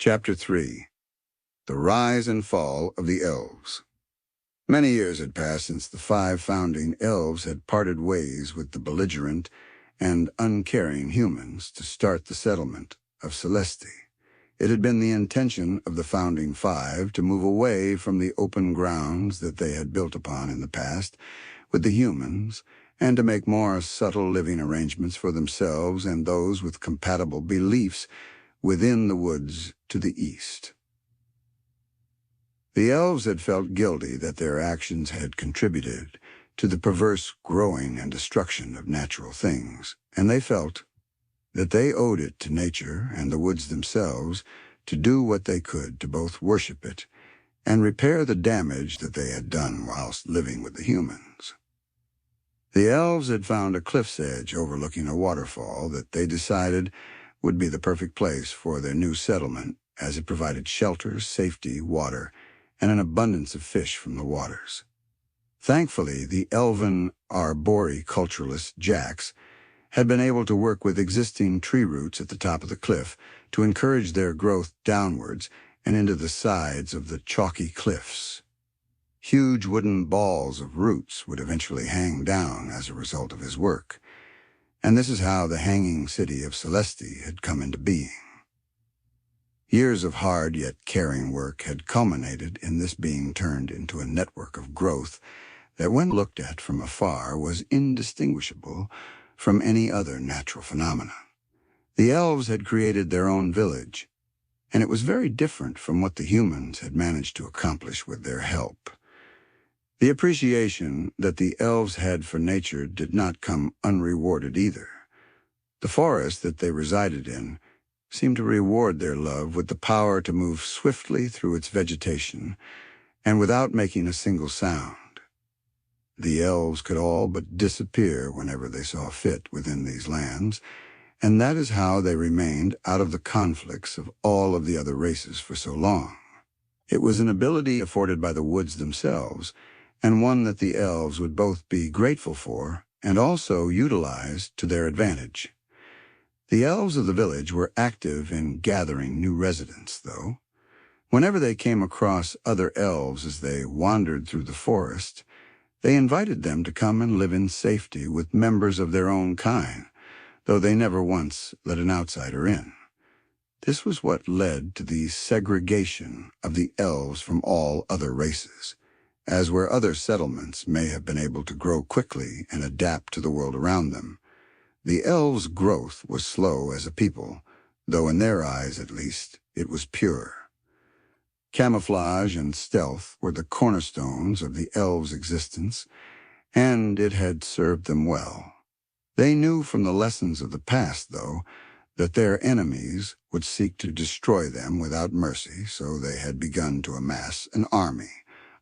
Chapter 3. The Rise and Fall of the Elves. Many years had passed since the 5 founding elves had parted ways with the belligerent and uncaring humans to start the settlement of Celesti. It had been the intention of the founding 5 to move away from the open grounds that they had built upon in the past with the humans and to make more subtle living arrangements for themselves and those with compatible beliefs within the woods to the east. The elves had felt guilty that their actions had contributed to the perverse growing and destruction of natural things, and they felt that they owed it to nature and the woods themselves to do what they could to both worship it and repair the damage that they had done whilst living with the humans. The elves had found a cliff's edge overlooking a waterfall that they decided would be the perfect place for their new settlement, as it provided shelter, safety, water, and an abundance of fish from the waters. Thankfully, the Elven arboriculturalist Jax had been able to work with existing tree roots at the top of the cliff to encourage their growth downwards and into the sides of the chalky cliffs. Huge wooden balls of roots would eventually hang down as a result of his work, and this is how the hanging city of Celesti had come into being. Years of hard yet caring work had culminated in this being turned into a network of growth that, when looked at from afar, was indistinguishable from any other natural phenomenon. The elves had created their own village, and it was very different from what the humans had managed to accomplish with their help. The appreciation that the elves had for nature did not come unrewarded either. The forest that they resided in seemed to reward their love with the power to move swiftly through its vegetation and without making a single sound. The elves could all but disappear whenever they saw fit within these lands, and that is how they remained out of the conflicts of all of the other races for so long. It was an ability afforded by the woods themselves, and one that the elves would both be grateful for and also utilize to their advantage. The elves of the village were active in gathering new residents, though. Whenever they came across other elves as they wandered through the forest, they invited them to come and live in safety with members of their own kind, though they never once let an outsider in. This was what led to the segregation of the elves from all other races, as where other settlements may have been able to grow quickly and adapt to the world around them. The elves' growth was slow as a people, though in their eyes, at least, it was pure. Camouflage and stealth were the cornerstones of the elves' existence, and it had served them well. They knew from the lessons of the past, though, that their enemies would seek to destroy them without mercy, so they had begun to amass an army,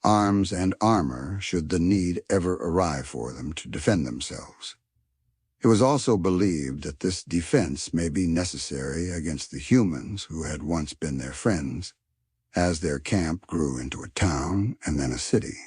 arms and armor should the need ever arrive for them to defend themselves. It was also believed that this defense may be necessary against the humans who had once been their friends, as their camp grew into a town and then a city.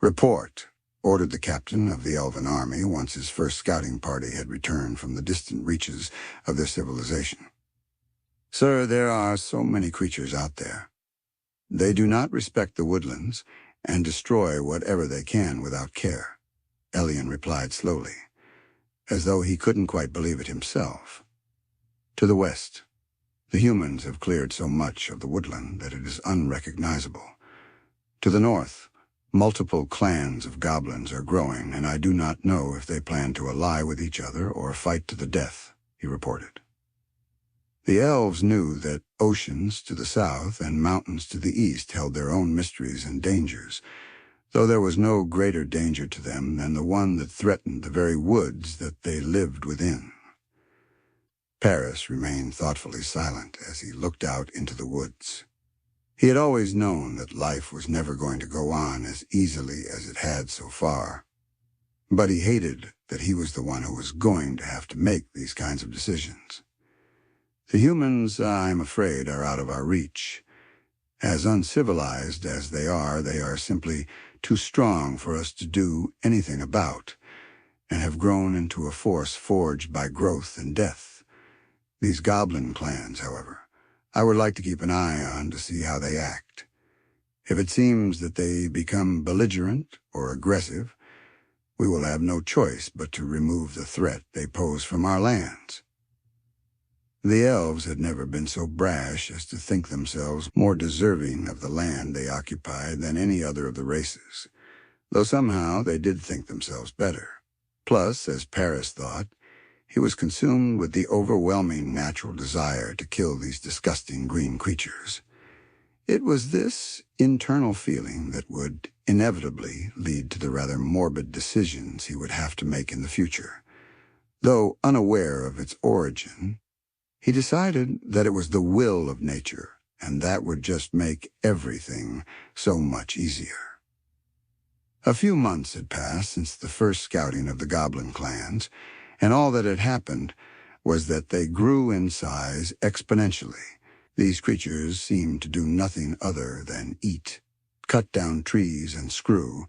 "Report," ordered the captain of the Elven army once his first scouting party had returned from the distant reaches of their civilization. "Sir, there are so many creatures out there. They do not respect the woodlands and destroy whatever they can without care," Elian replied slowly, as though he couldn't quite believe it himself. "To the west, the humans have cleared so much of the woodland that it is unrecognizable. To the north, multiple clans of goblins are growing, and I do not know if they plan to ally with each other or fight to the death," he reported. The elves knew that oceans to the south and mountains to the east held their own mysteries and dangers, though there was no greater danger to them than the one that threatened the very woods that they lived within. Paris remained thoughtfully silent as he looked out into the woods. He had always known that life was never going to go on as easily as it had so far, but he hated that he was the one who was going to have to make these kinds of decisions. The humans, I'm afraid, are out of our reach. As uncivilized as they are simply too strong for us to do anything about, and have grown into a force forged by growth and death. These goblin clans, however, I would like to keep an eye on to see how they act. If it seems that they become belligerent or aggressive, we will have no choice but to remove the threat they pose from our lands." The elves had never been so brash as to think themselves more deserving of the land they occupied than any other of the races, though somehow they did think themselves better. Plus, as Paris thought, he was consumed with the overwhelming natural desire to kill these disgusting green creatures. It was this internal feeling that would inevitably lead to the rather morbid decisions he would have to make in the future. Though unaware of its origin, he decided that it was the will of nature, and that would just make everything so much easier. A few months had passed since the first scouting of the goblin clans, and all that had happened was that they grew in size exponentially. These creatures seemed to do nothing other than eat, cut down trees, and screw,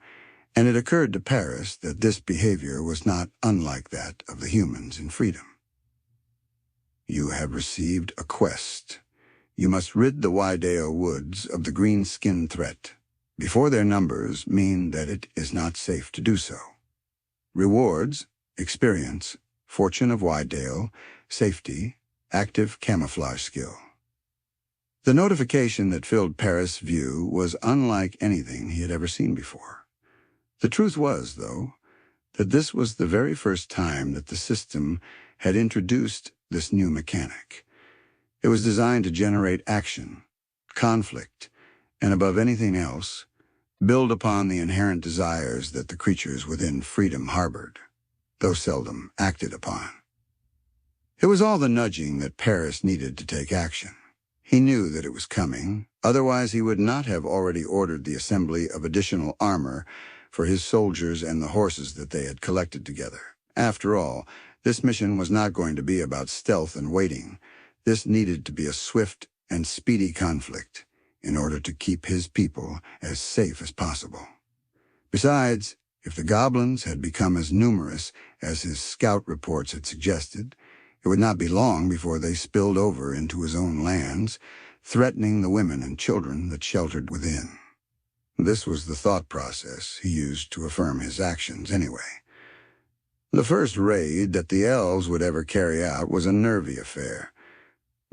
and it occurred to Paris that this behavior was not unlike that of the humans in freedom. "You have received a quest. You must rid the Wydale woods of the green skin threat, before their numbers mean that it is not safe to do so. Rewards: experience, fortune of Wydale, safety, active camouflage skill." The notification that filled Paris' view was unlike anything he had ever seen before. The truth was, though, that this was the very first time that the system had introduced this new mechanic. It was designed to generate action, conflict, and above anything else, build upon the inherent desires that the creatures within freedom harbored, though seldom acted upon. It was all the nudging that Paris needed to take action. He knew that it was coming, otherwise he would not have already ordered the assembly of additional armor for his soldiers and the horses that they had collected together. After all, this mission was not going to be about stealth and waiting. This needed to be a swift and speedy conflict in order to keep his people as safe as possible. Besides, if the goblins had become as numerous as his scout reports had suggested, it would not be long before they spilled over into his own lands, threatening the women and children that sheltered within. This was the thought process he used to affirm his actions anyway. The first raid that the elves would ever carry out was a nervy affair.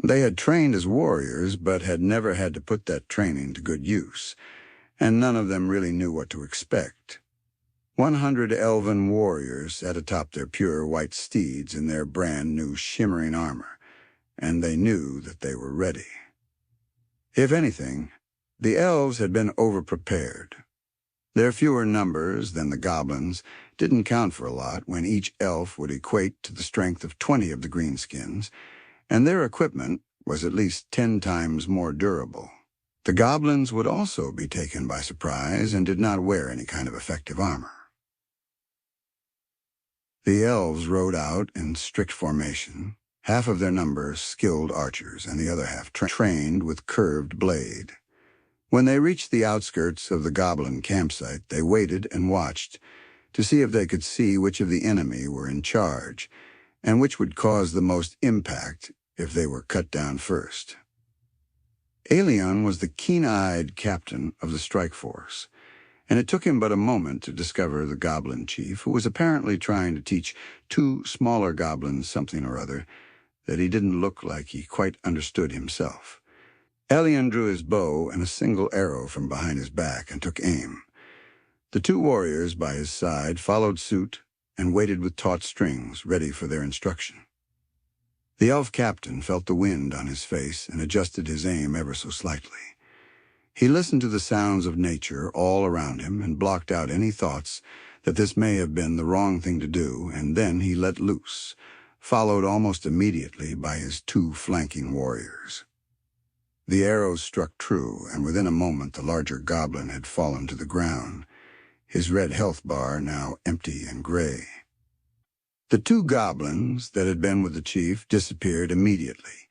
They had trained as warriors, but had never had to put that training to good use, and none of them really knew what to expect. 100 elven warriors sat atop their pure white steeds in their brand-new shimmering armor, and they knew that they were ready. If anything, the elves had been overprepared. Their fewer numbers than the goblins didn't count for a lot when each elf would equate to the strength of 20 of the greenskins, and their equipment was at least 10 times more durable. The goblins would also be taken by surprise and did not wear any kind of effective armor. The elves rode out in strict formation, half of their number skilled archers and the other half trained with curved blade. When they reached the outskirts of the goblin campsite, they waited and watched to see if they could see which of the enemy were in charge and which would cause the most impact if they were cut down first. Aelion was the keen-eyed captain of the strike force, and it took him but a moment to discover the goblin chief, who was apparently trying to teach 2 smaller goblins something or other that he didn't look like he quite understood himself. Aelion drew his bow and a single arrow from behind his back and took aim. The 2 warriors by his side followed suit and waited with taut strings, ready for their instruction. The elf captain felt the wind on his face and adjusted his aim ever so slightly. He listened to the sounds of nature all around him and blocked out any thoughts that this may have been the wrong thing to do, and then he let loose, followed almost immediately by his 2 flanking warriors. The arrows struck true, and within a moment the larger goblin had fallen to the ground, his red health bar now empty and gray. The 2 goblins that had been with the chief disappeared immediately,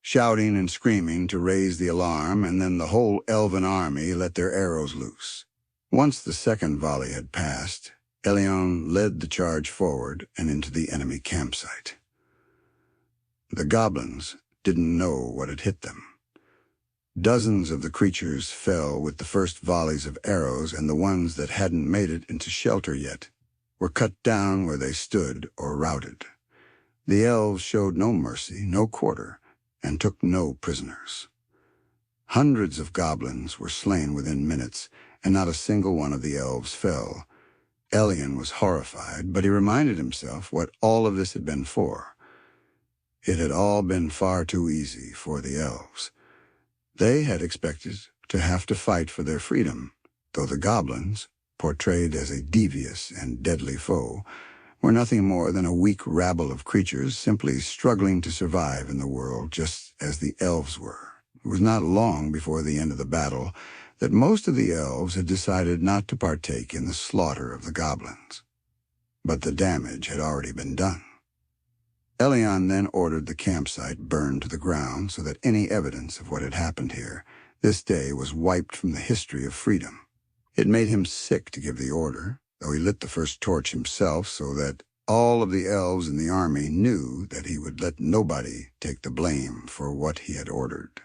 shouting and screaming to raise the alarm, and then the whole elven army let their arrows loose. Once the second volley had passed, Aelion led the charge forward and into the enemy campsite. The goblins didn't know what had hit them. Dozens of the creatures fell with the first volleys of arrows, and the ones that hadn't made it into shelter yet were cut down where they stood or routed. The elves showed no mercy, no quarter, and took no prisoners. Hundreds of goblins were slain within minutes, and not a single one of the elves fell. Elian was horrified, but he reminded himself what all of this had been for. It had all been far too easy for the elves. They had expected to have to fight for their freedom, though the goblins, portrayed as a devious and deadly foe, were nothing more than a weak rabble of creatures simply struggling to survive in the world just as the elves were. It was not long before the end of the battle that most of the elves had decided not to partake in the slaughter of the goblins. But the damage had already been done. Elian then ordered the campsite burned to the ground so that any evidence of what had happened here this day was wiped from the history of freedom. It made him sick to give the order, though he lit the first torch himself so that all of the elves in the army knew that he would let nobody take the blame for what he had ordered.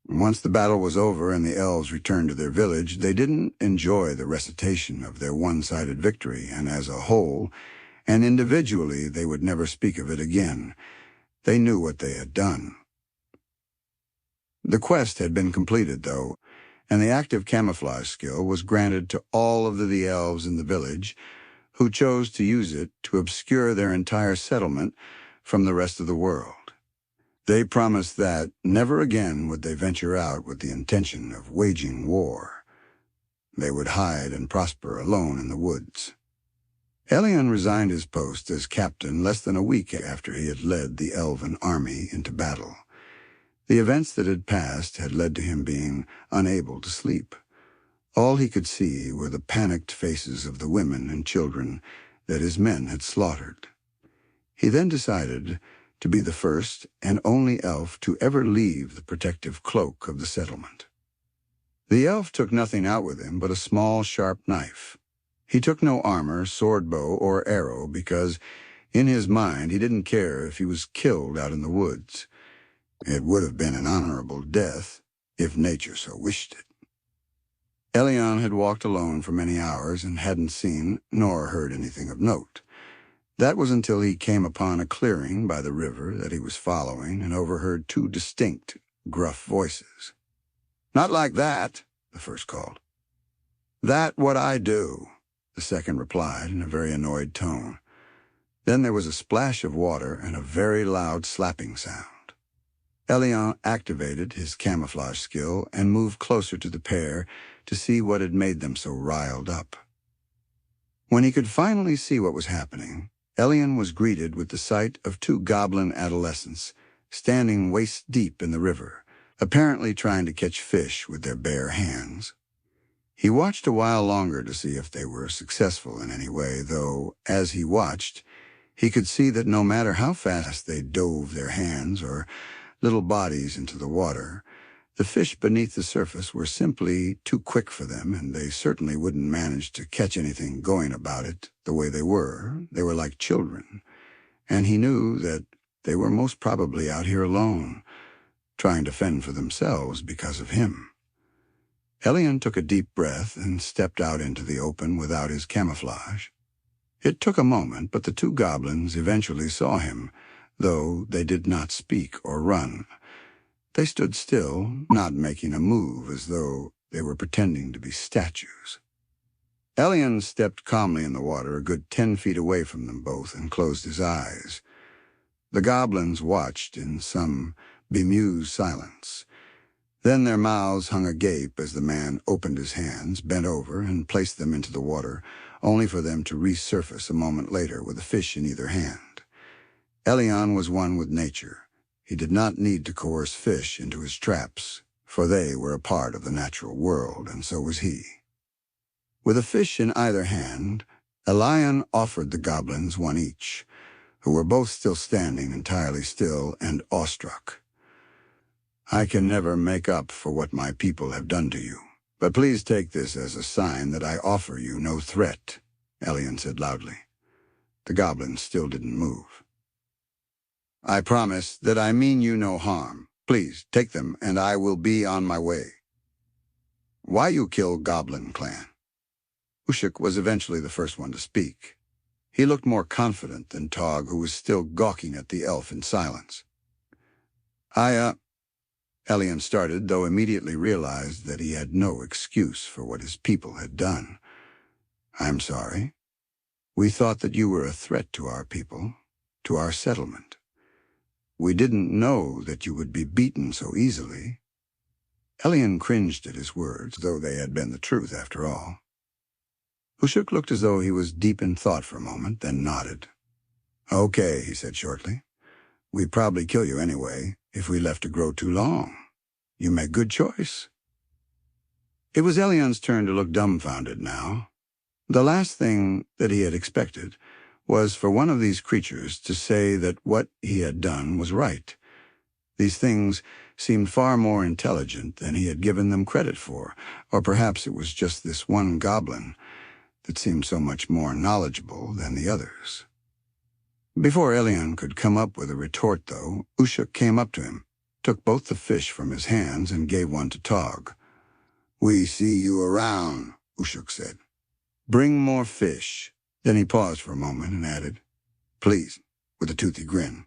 Once the battle was over and the elves returned to their village, they didn't enjoy the recitation of their one-sided victory, and as a whole, and individually, they would never speak of it again. They knew what they had done. The quest had been completed, though, and the active camouflage skill was granted to all of the elves in the village, who chose to use it to obscure their entire settlement from the rest of the world. They promised that never again would they venture out with the intention of waging war. They would hide and prosper alone in the woods. Elian resigned his post as captain less than a week after he had led the Elven army into battle. The events that had passed had led to him being unable to sleep. All he could see were the panicked faces of the women and children that his men had slaughtered. He then decided to be the first and only elf to ever leave the protective cloak of the settlement. The elf took nothing out with him but a small, sharp knife. He took no armor, sword bow, or arrow because, in his mind, he didn't care if he was killed out in the woods. It would have been an honorable death, if nature so wished it. Elian had walked alone for many hours and hadn't seen nor heard anything of note. That was until he came upon a clearing by the river that he was following and overheard two distinct, gruff voices. "Not like that," the first called. "That what I do," the second replied in a very annoyed tone. Then there was a splash of water and a very loud slapping sound. Elian activated his camouflage skill and moved closer to the pair to see what had made them so riled up. When he could finally see what was happening, Elian was greeted with the sight of two goblin adolescents standing waist-deep in the river, apparently trying to catch fish with their bare hands. He watched a while longer to see if they were successful in any way, though, as he watched, he could see that no matter how fast they dove their hands or little bodies into the water, the fish beneath the surface were simply too quick for them, and they certainly wouldn't manage to catch anything going about it the way they were. They were like children, and he knew that they were most probably out here alone, trying to fend for themselves because of him. Elian took a deep breath and stepped out into the open without his camouflage. It took a moment, but the two goblins eventually saw him, though they did not speak or run. They stood still, not making a move, as though they were pretending to be statues. Elian stepped calmly in the water a good 10 feet away from them both and closed his eyes. The goblins watched in some bemused silence. Then their mouths hung agape as the man opened his hands, bent over, and placed them into the water, only for them to resurface a moment later with a fish in either hand. Elian was one with nature. He did not need to coerce fish into his traps, for they were a part of the natural world, and so was he. With a fish in either hand, Elian offered the goblins one each, who were both still standing entirely still and awestruck. "I can never make up for what my people have done to you, but please take this as a sign that I offer you no threat," Elian said loudly. The goblins still didn't move. "I promise that I mean you no harm. Please, take them, and I will be on my way. Why you kill Goblin clan? Ushuk was eventually the first one to speak. He looked more confident than Tog, who was still gawking at the elf in silence. Elian started, though immediately realized that he had no excuse for what his people had done. I'm sorry. We thought that you were a threat to our people, to our settlement. We didn't know that you would be beaten so easily. Elian cringed at his words, though they had been the truth after all. Ushuk looked as though he was deep in thought for a moment, then nodded. Okay, he said shortly. We'd probably kill you anyway, if we left to grow too long. You make good choice. It was Elian's turn to look dumbfounded now. The last thing that he had expected was for one of these creatures to say that what he had done was right. These things seemed far more intelligent than he had given them credit for, or perhaps it was just this one goblin that seemed so much more knowledgeable than the others. Before Elian could come up with a retort, though, Ushuk came up to him, took both the fish from his hands, and gave one to Tog. We see you around, Ushuk said. Bring more fish. Then he paused for a moment and added, please, with a toothy grin.